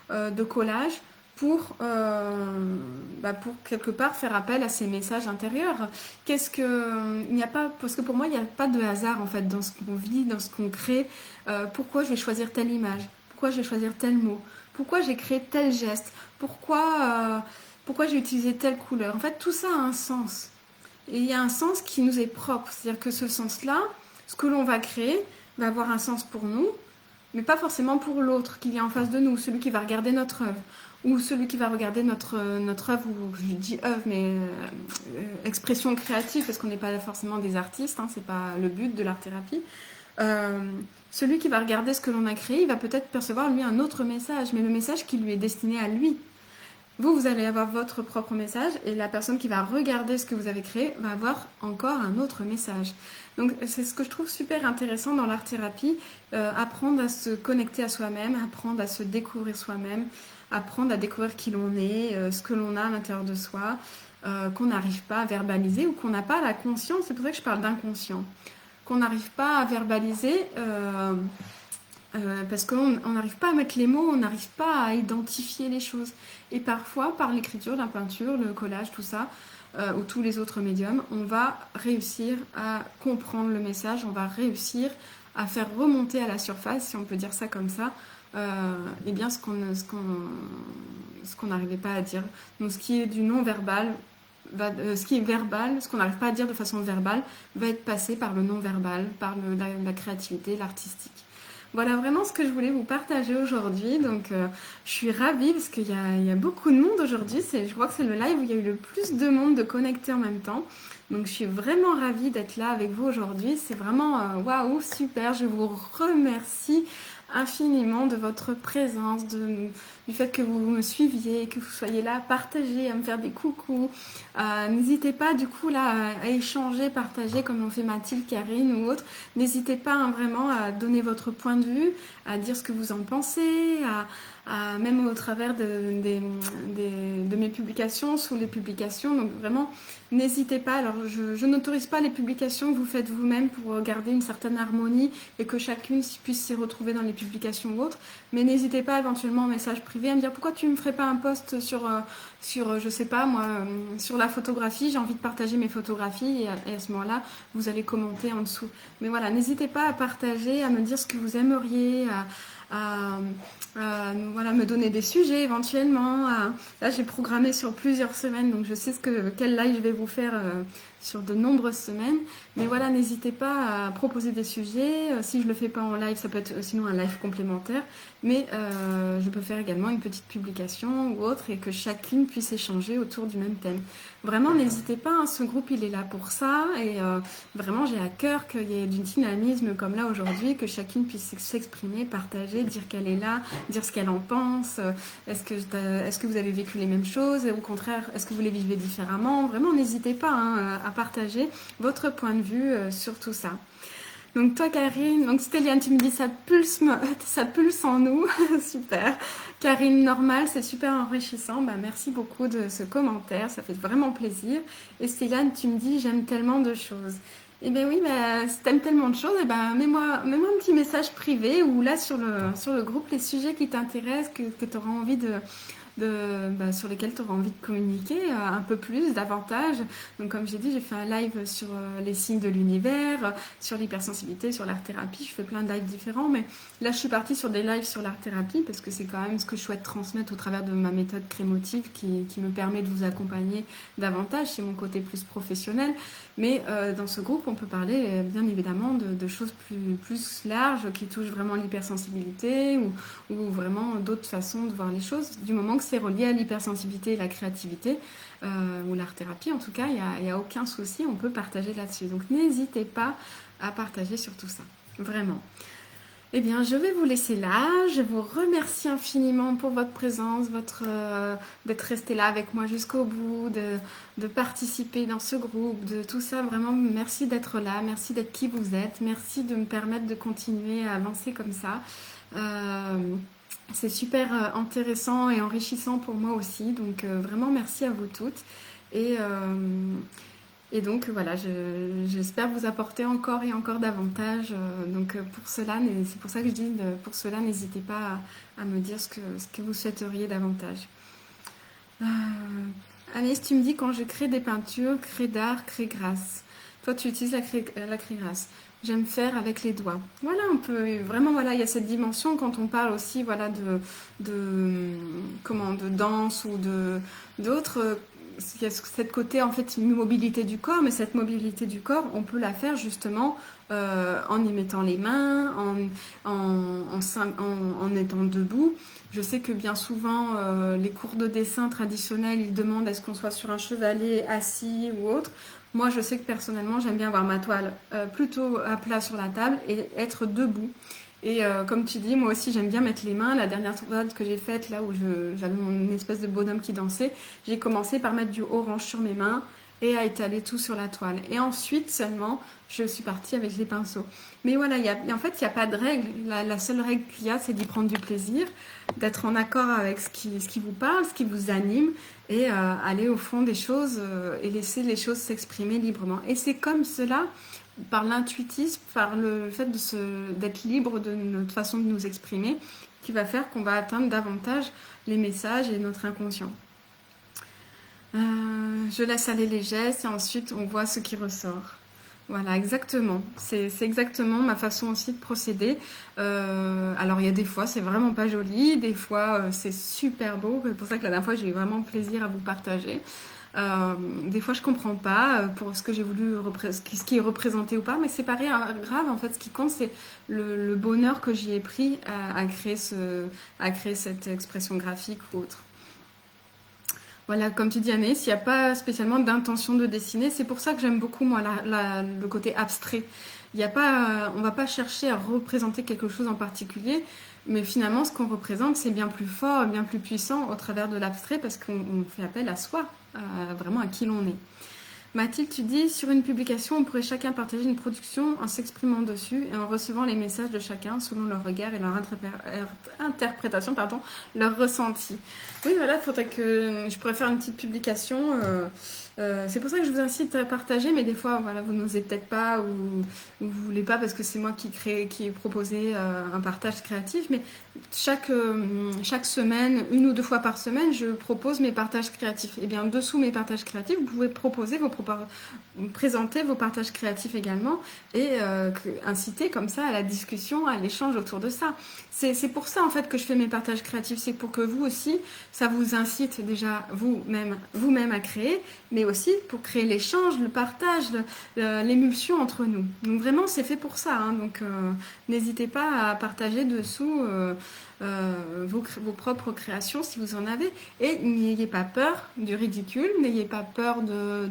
de collage pour quelque part faire appel à ces messages intérieurs. Il n'y a pas, parce que pour moi, il n'y a pas de hasard en fait dans ce qu'on vit, dans ce qu'on crée. Pourquoi je vais choisir telle image? Pourquoi je vais choisir tel mot? Pourquoi j'ai créé tel geste? Pourquoi j'ai utilisé telle couleur? En fait, tout ça a un sens. Et il y a un sens qui nous est propre. C'est-à-dire que ce sens-là, ce que l'on va créer, va avoir un sens pour nous, mais pas forcément pour l'autre qui est en face de nous, celui qui va regarder notre œuvre, ou celui qui va regarder notre œuvre, ou je dis œuvre, mais expression créative, parce qu'on n'est pas forcément des artistes, hein, c'est pas le but de l'art-thérapie. Celui qui va regarder ce que l'on a créé, il va peut-être percevoir lui un autre message, mais le message qui lui est destiné à lui. Vous allez avoir votre propre message et la personne qui va regarder ce que vous avez créé va avoir encore un autre message. Donc c'est ce que je trouve super intéressant dans l'art-thérapie, apprendre à se connecter à soi-même, apprendre à se découvrir soi-même, apprendre à découvrir qui l'on est, ce que l'on a à l'intérieur de soi, qu'on n'arrive pas à verbaliser ou qu'on n'a pas la conscience, c'est pour ça que je parle d'inconscient, qu'on n'arrive pas à verbaliser parce qu'on n'arrive pas à mettre les mots, on n'arrive pas à identifier les choses. Et parfois, par l'écriture, la peinture, le collage, tout ça, ou tous les autres médiums, on va réussir à comprendre le message, on va réussir à faire remonter à la surface, si on peut dire ça comme ça, eh bien ce qu'on n'arrivait pas à dire. Donc ce qui est du non-verbal, ce qui est verbal, ce qu'on n'arrive pas à dire de façon verbale, va être passé par le non-verbal, par la créativité, l'artistique. Voilà vraiment ce que je voulais vous partager aujourd'hui. Donc je suis ravie parce qu'il y a beaucoup de monde aujourd'hui. Je crois que c'est le live où il y a eu le plus de monde de connectés en même temps. Donc je suis vraiment ravie d'être là avec vous aujourd'hui. C'est vraiment waouh, super. Je vous remercie infiniment de votre présence, du fait que vous me suiviez, que vous soyez là, partagez, à me faire des coucous. N'hésitez pas du coup là à échanger, partager comme on fait Mathilde, Karine ou autre. N'hésitez pas vraiment à donner votre point de vue, à dire ce que vous en pensez, même au travers de mes publications, sous les publications. Donc vraiment, n'hésitez pas. Alors je n'autorise pas les publications que vous faites vous-même pour garder une certaine harmonie et que chacune puisse s'y retrouver dans les publications ou autres. Mais n'hésitez pas éventuellement en message privé à me dire pourquoi tu ne me ferais pas un post sur je sais pas moi, sur la photographie, j'ai envie de partager mes photographies et à ce moment-là, vous allez commenter en dessous. Mais voilà, n'hésitez pas à partager, à me dire ce que vous aimeriez, voilà, me donner des sujets éventuellement. Là, j'ai programmé sur plusieurs semaines, donc je sais quel live je vais vous faire sur de nombreuses semaines. Mais voilà, n'hésitez pas à proposer des sujets. Si je le fais pas en live, ça peut être sinon un live complémentaire. Mais je peux faire également une petite publication ou autre et que chacune puisse échanger autour du même thème. Vraiment, n'hésitez pas, hein, ce groupe, il est là pour ça. Et vraiment, j'ai à cœur qu'il y ait du dynamisme comme là aujourd'hui, que chacune puisse s'exprimer, partager, dire qu'elle est là, dire ce qu'elle en pense. Est-ce que vous avez vécu les mêmes choses? Et au contraire, est-ce que vous les vivez différemment? Vraiment, n'hésitez pas, hein, à partager votre point de vue sur tout ça. Donc toi Karine, donc Stéliane, tu me dis ça pulse en nous, super. Karine, normal, c'est super enrichissant, bah, merci beaucoup de ce commentaire, ça fait vraiment plaisir. Et Stéliane, tu me dis j'aime tellement de choses. Eh bien oui, bah, si t'aimes tellement de choses, eh ben, mets-moi un petit message privé ou là sur le groupe les sujets qui t'intéressent, que tu auras envie sur lesquels tu auras envie de communiquer un peu plus, davantage. Donc comme j'ai dit, j'ai fait un live sur les signes de l'univers, sur l'hypersensibilité, sur l'art-thérapie. Je fais plein de lives différents, mais là je suis partie sur des lives sur l'art-thérapie parce que c'est quand même ce que je souhaite transmettre au travers de ma méthode crémotive qui me permet de vous accompagner davantage. C'est mon côté plus professionnel. Mais dans ce groupe, on peut parler bien évidemment de choses plus larges qui touchent vraiment l'hypersensibilité ou vraiment d'autres façons de voir les choses, du moment que c'est relié à l'hypersensibilité et la créativité, ou l'art-thérapie en tout cas, il n'y a aucun souci, on peut partager là-dessus. Donc n'hésitez pas à partager sur tout ça, vraiment. Eh bien, je vais vous laisser là. Je vous remercie infiniment pour votre présence, d'être resté là avec moi jusqu'au bout, de participer dans ce groupe, de tout ça. Vraiment, merci d'être là, merci d'être qui vous êtes, merci de me permettre de continuer à avancer comme ça. C'est super intéressant et enrichissant pour moi aussi. Donc, vraiment, merci à vous toutes. Et donc voilà, j'espère vous apporter encore et encore davantage. Donc pour cela, c'est pour ça que je dis, pour cela, n'hésitez pas à me dire ce que vous souhaiteriez davantage. Agnès, tu me dis quand je crée des peintures, crée d'art, crée grâce. Toi, tu utilises la crée grâce. J'aime faire avec les doigts. Voilà, on peut vraiment, voilà, il y a cette dimension quand on parle aussi, voilà, de danse ou d'autres. Il y a cette côté en fait une mobilité du corps, mais cette mobilité du corps, on peut la faire justement en y mettant les mains, en étant debout. Je sais que bien souvent les cours de dessin traditionnels, ils demandent est-ce qu'on soit sur un chevalet, assis ou autre. Moi, je sais que personnellement, j'aime bien avoir ma toile plutôt à plat sur la table et être debout. Et comme tu dis, moi aussi j'aime bien mettre les mains. La dernière toile que j'ai faite, là où j'avais mon espèce de bonhomme qui dansait, j'ai commencé par mettre du orange sur mes mains et à étaler tout sur la toile. Et ensuite seulement, je suis partie avec les pinceaux. Mais voilà, en fait, il n'y a pas de règle. La seule règle qu'il y a, c'est d'y prendre du plaisir, d'être en accord avec ce qui vous parle, ce qui vous anime, et aller au fond des choses et laisser les choses s'exprimer librement. Et c'est comme cela, par l'intuitisme, par le fait d'être libre de notre façon de nous exprimer, qui va faire qu'on va atteindre davantage les messages et notre inconscient. Je laisse aller les gestes et ensuite on voit ce qui ressort. Voilà, exactement. C'est exactement ma façon aussi de procéder. Alors il y a des fois c'est vraiment pas joli, des fois c'est super beau. C'est pour ça que la dernière fois j'ai eu vraiment plaisir à vous partager. Des fois je comprends pas pour ce que j'ai voulu ce qui est représenté ou pas, mais c'est pas grave en fait. Ce qui compte c'est le bonheur que j'y ai pris à créer cette expression graphique ou autre. Voilà, comme tu dis Anaïs, il n'y a pas spécialement d'intention de dessiner. C'est pour ça que j'aime beaucoup moi le côté abstrait. Il y a pas, on ne va pas chercher à représenter quelque chose en particulier, mais finalement ce qu'on représente c'est bien plus fort, bien plus puissant au travers de l'abstrait parce qu'on fait appel à soi, vraiment à qui l'on est. Mathilde, tu dis, sur une publication, on pourrait chacun partager une production en s'exprimant dessus et en recevant les messages de chacun selon leur regard et leur interprétation, leur ressenti. Oui, voilà, faudrait que je pourrais faire une petite publication C'est pour ça que je vous incite à partager, mais des fois, voilà, vous n'osez peut-être pas ou vous voulez pas parce que c'est moi qui ai proposé un partage créatif. Mais chaque semaine, 1 ou 2 fois par semaine, je propose mes partages créatifs. Et bien, dessous mes partages créatifs, vous pouvez présenter vos partages créatifs également et inciter comme ça à la discussion, à l'échange autour de ça. C'est pour ça en fait que je fais mes partages créatifs, c'est pour que vous aussi, ça vous incite déjà vous-même à créer, mais aussi pour créer l'échange, le partage, l'émulsion entre nous. Donc vraiment, c'est fait pour ça. Hein. Donc n'hésitez pas à partager dessous vos propres créations si vous en avez. Et n'ayez pas peur du ridicule, n'ayez pas peur de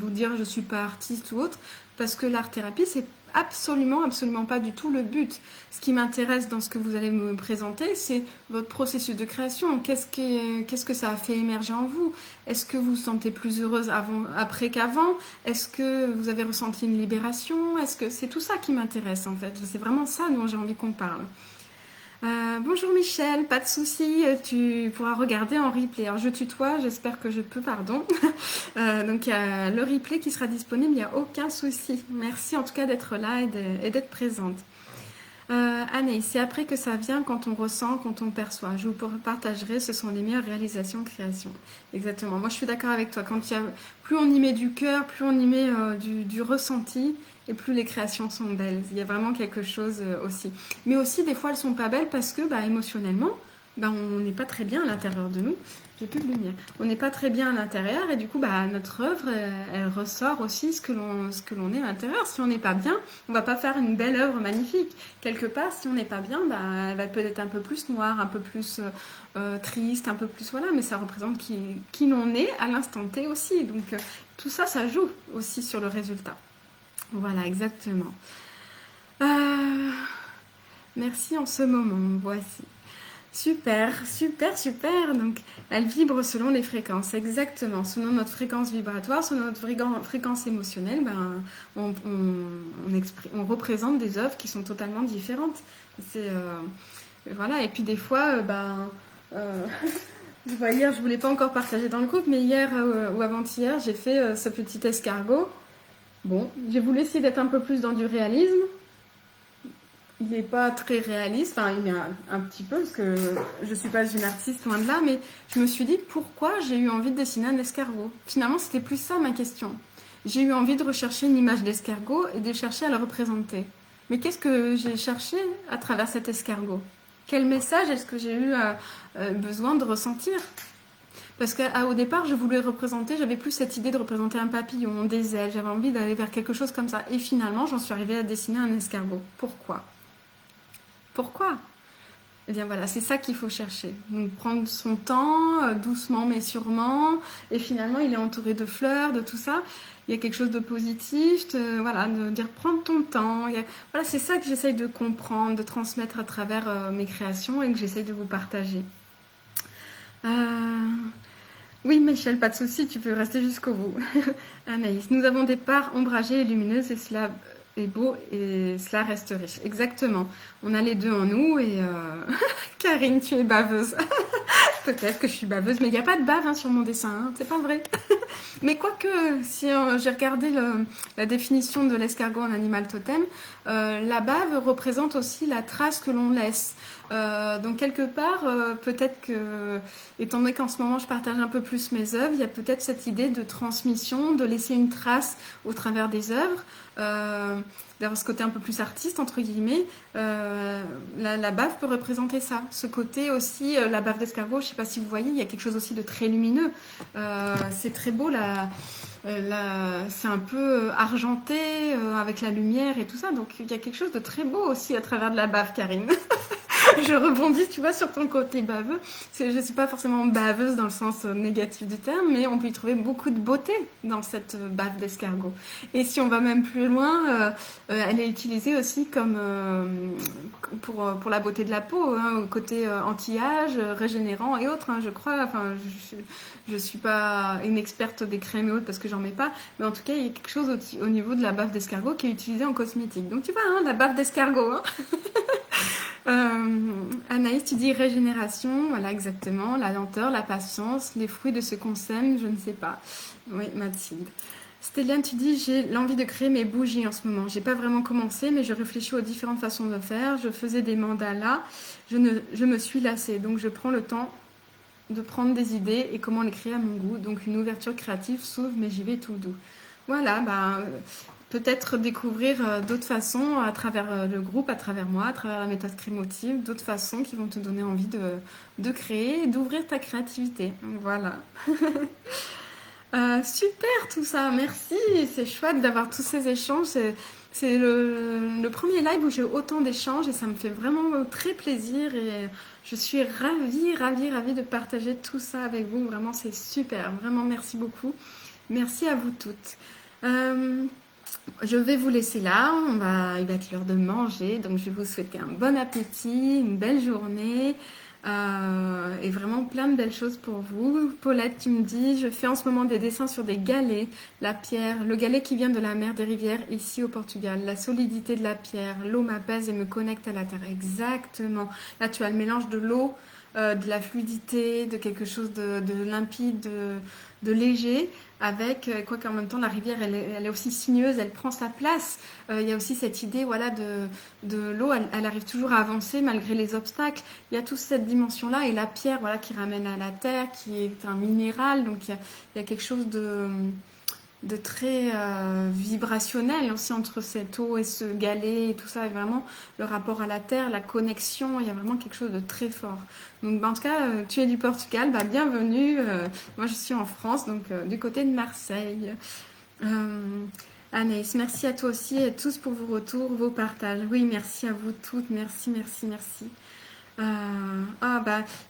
vous dire je suis pas artiste ou autre, parce que l'art-thérapie, c'est absolument pas du tout le but. Ce qui m'intéresse dans ce que vous allez me présenter, c'est votre processus de création. Qu'est-ce que ça a fait émerger en vous? Est-ce que vous vous sentez plus heureuse après qu'avant? Est-ce que vous avez ressenti une libération? Est-ce que c'est tout ça qui m'intéresse en fait? C'est vraiment ça dont j'ai envie qu'on parle. Bonjour Michel, pas de souci, tu pourras regarder en replay. Alors je tutoie, j'espère que je peux, pardon. Donc il y a le replay qui sera disponible, il n'y a aucun souci. Merci en tout cas d'être là et d'être présente. Anaïs, c'est après que ça vient quand on ressent, quand on perçoit. Je vous partagerai, ce sont les meilleures réalisations, créations. Exactement, moi je suis d'accord avec toi. Plus on y met du cœur, plus on y met du ressenti, et plus les créations sont belles. Il y a vraiment quelque chose aussi. Mais aussi, des fois, elles sont pas belles parce que, émotionnellement, on n'est pas très bien à l'intérieur de nous. J'ai plus de lumière. On n'est pas très bien à l'intérieur et du coup, notre œuvre, elle ressort aussi ce que l'on est à l'intérieur. Si on n'est pas bien, on va pas faire une belle œuvre magnifique. Quelque part, si on n'est pas bien, elle va peut-être un peu plus noire, un peu plus triste, un peu plus voilà, mais ça représente qui l'on est à l'instant T aussi. Donc tout ça, ça joue aussi sur le résultat. Voilà, exactement. Merci en ce moment, voici. Super. Donc, elle vibre selon les fréquences, exactement. Selon notre fréquence vibratoire, selon notre fréquence émotionnelle, on représente des œuvres qui sont totalement différentes. Voilà, et puis des fois, je vois, hier, je voulais pas encore partager dans le groupe, mais hier ou avant-hier, j'ai fait ce petit escargot. Bon, j'ai voulu essayer d'être un peu plus dans du réalisme. Il n'est pas très réaliste, enfin il est un petit peu, parce que je ne suis pas une artiste, loin de là, mais je me suis dit pourquoi j'ai eu envie de dessiner un escargot. Finalement, c'était plus ça ma question. J'ai eu envie de rechercher une image d'escargot et de chercher à le représenter. Mais qu'est-ce que j'ai cherché à travers cet escargot? Quel message est-ce que j'ai eu besoin de ressentir? Parce qu'au départ, je voulais représenter, j'avais plus cette idée de représenter un papillon, des ailes, j'avais envie d'aller vers quelque chose comme ça. Et finalement, j'en suis arrivée à dessiner un escargot. Pourquoi? Eh bien voilà, c'est ça qu'il faut chercher. Donc prendre son temps, doucement mais sûrement. Et finalement, il est entouré de fleurs, de tout ça. Il y a quelque chose de positif, de dire prendre ton temps. Voilà, c'est ça que j'essaye de comprendre, de transmettre à travers mes créations et que j'essaye de vous partager. Oui, Michel, pas de souci, tu peux rester jusqu'au bout. Anaïs, nous avons des parts ombragées et lumineuses et cela est beau et cela reste riche. Exactement. On a les deux en nous et Karine, tu es baveuse. Peut-être que je suis baveuse, mais il n'y a pas de bave sur mon dessin, hein, c'est pas vrai. Mais quoique, si j'ai regardé la définition de l'escargot en animal totem, la bave représente aussi la trace que l'on laisse. Donc quelque part, peut-être que, étant donné qu'en ce moment je partage un peu plus mes œuvres, il y a peut-être cette idée de transmission, de laisser une trace au travers des œuvres, d'avoir ce côté un peu plus artiste, entre guillemets. La bave peut représenter ça. Ce côté aussi, la bave d'escargot, je ne sais pas si vous voyez, il y a quelque chose aussi de très lumineux. C'est très beau, c'est un peu argenté, avec la lumière et tout ça. Donc il y a quelque chose de très beau aussi à travers de la bave, Karine. Je rebondis, tu vois, sur ton côté baveux. Je ne suis pas forcément baveuse dans le sens négatif du terme, mais on peut y trouver beaucoup de beauté dans cette bave d'escargot. Et si on va même plus loin, elle est utilisée aussi comme pour la beauté de la peau, hein, au côté anti-âge, régénérant et autres, hein, je crois. Enfin, je suis pas une experte des crèmes et autres parce que j'en mets pas, mais en tout cas, il y a quelque chose au niveau de la bave d'escargot qui est utilisée en cosmétique. Donc tu vois, hein, la bave d'escargot, hein. Anaïs, Anaïs, tu dis régénération, voilà exactement, la lenteur, la patience, les fruits de ce qu'on sème, je ne sais pas. Oui, Mathilde. Stéliane, tu dis j'ai l'envie de créer mes bougies en ce moment. J'ai pas vraiment commencé, mais je réfléchis aux différentes façons de faire. Je faisais des mandalas, je me suis lassée, donc je prends le temps de prendre des idées et comment les créer à mon goût. Donc une ouverture créative s'ouvre, mais j'y vais tout doux. Voilà, peut-être découvrir d'autres façons à travers le groupe, à travers moi, à travers la méthode crémotive, d'autres façons qui vont te donner envie de créer et d'ouvrir ta créativité. Voilà. Super tout ça, merci. C'est chouette d'avoir tous ces échanges. C'est le premier live où j'ai autant d'échanges et ça me fait vraiment très plaisir et je suis ravie de partager tout ça avec vous. Vraiment, c'est super. Vraiment, merci beaucoup. Merci à vous toutes. Euh, je vais vous laisser là. Il va être l'heure de manger. Donc, je vais vous souhaiter un bon appétit, une belle journée. Et vraiment plein de belles choses pour vous. Paulette, tu me dis, je fais en ce moment des dessins sur des galets, la pierre, le galet qui vient de la mer des rivières ici au Portugal, la solidité de la pierre, l'eau m'apaise et me connecte à la terre. Exactement. Là, tu as le mélange de l'eau, de la fluidité, de quelque chose de limpide, de léger, avec, quoi qu'en même temps, la rivière, elle est aussi sinueuse, elle prend sa place. Il y a aussi cette idée, voilà, de l'eau, elle arrive toujours à avancer malgré les obstacles. Il y a toute cette dimension-là, et la pierre, voilà, qui ramène à la terre, qui est un minéral, donc il y a quelque chose de très vibrationnel aussi entre cette eau et ce galet et tout ça, et vraiment le rapport à la terre, la connexion, il y a vraiment quelque chose de très fort. Donc en tout cas, tu es du Portugal, bienvenue. Moi je suis en France, donc du côté de Marseille. Anaïs, merci à toi aussi et à tous pour vos retours, vos partages. Oui, merci à vous toutes, merci, merci, merci.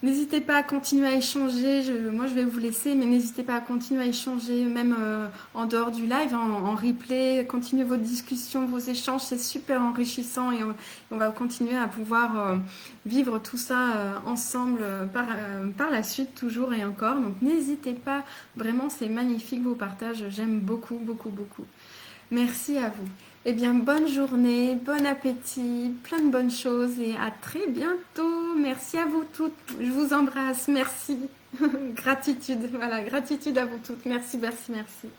N'hésitez pas à continuer à échanger. Moi, je vais vous laisser, mais n'hésitez pas à continuer à échanger, même en dehors du live, en replay. Continuez vos discussions, vos échanges, c'est super enrichissant et on va continuer à pouvoir vivre tout ça ensemble par la suite, toujours et encore. Donc, n'hésitez pas, vraiment, c'est magnifique vos partages. J'aime beaucoup, beaucoup, beaucoup. Merci à vous. Eh bien, bonne journée, bon appétit, plein de bonnes choses et à très bientôt. Merci à vous toutes. Je vous embrasse. Merci. Gratitude. Voilà, gratitude à vous toutes. Merci, merci, merci.